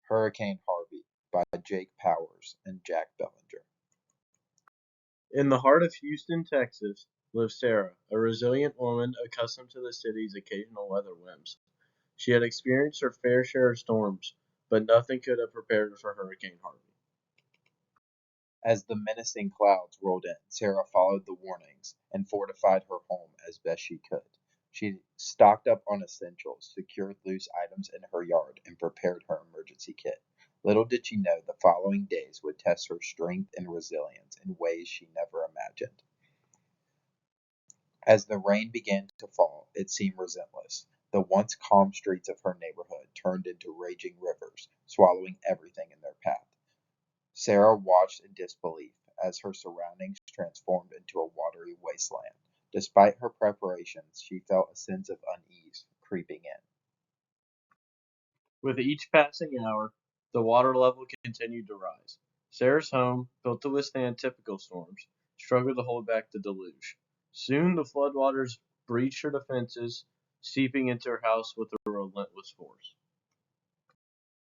Hurricane Harvey by Jake Powers and Jack Bellinger. In the heart of Houston, Texas, lived Sarah, a resilient woman accustomed to the city's occasional weather whims. She had experienced her fair share of storms, but nothing could have prepared her for Hurricane Harvey. As the menacing clouds rolled in, Sarah followed the warnings and fortified her home as best she could. She stocked up on essentials, secured loose items in her yard, and prepared her emergency kit. Little did she know the following days would test her strength and resilience in ways she never imagined. As the rain began to fall, it seemed relentless. The once calm streets of her neighborhood turned into raging rivers, swallowing everything in their path. Sarah watched in disbelief as her surroundings transformed into a watery wasteland. Despite her preparations, she felt a sense of unease creeping in. With each passing hour, the water level continued to rise. Sarah's home, built to withstand typical storms, struggled to hold back the deluge. Soon the floodwaters breached her defenses, seeping into her house with a relentless force.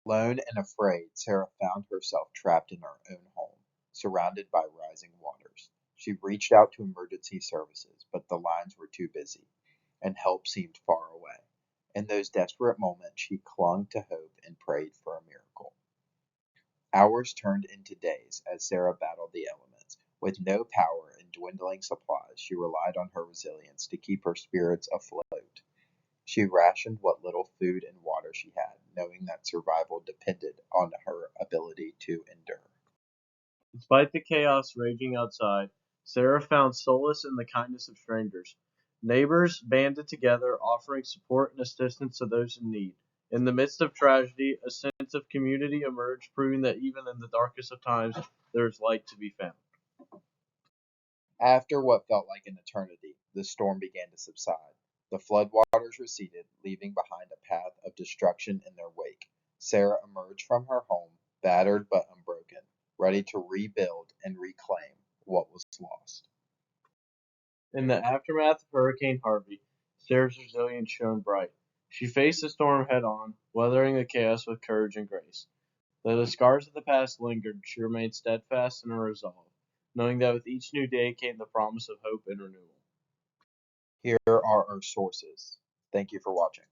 Alone and afraid, Sarah found herself trapped in her own home, surrounded by rising waters. She reached out to emergency services, but the lines were too busy, and help seemed far away. In those desperate moments, she clung to hope and prayed for a miracle. Hours turned into days as Sarah battled the elements. With no power and dwindling supplies, she relied on her resilience to keep her spirits afloat. She rationed what little food and water she had, knowing that survival depended on her ability to endure. Despite the chaos raging outside, Sarah found solace in the kindness of strangers. Neighbors banded together, offering support and assistance to those in need. In the midst of tragedy, a sense of community emerged, proving that even in the darkest of times, there is light to be found. After what felt like an eternity, the storm began to subside. The floodwaters receded, leaving behind a path of destruction in their wake. Sarah emerged from her home, battered but unbroken, ready to rebuild and reclaim what was lost. In the aftermath of Hurricane Harvey, Sarah's resilience shone bright. She faced the storm head on, weathering the chaos with courage and grace. Though the scars of the past lingered, she remained steadfast in her resolve, knowing that with each new day came the promise of hope and renewal. Here are our sources. Thank you for watching.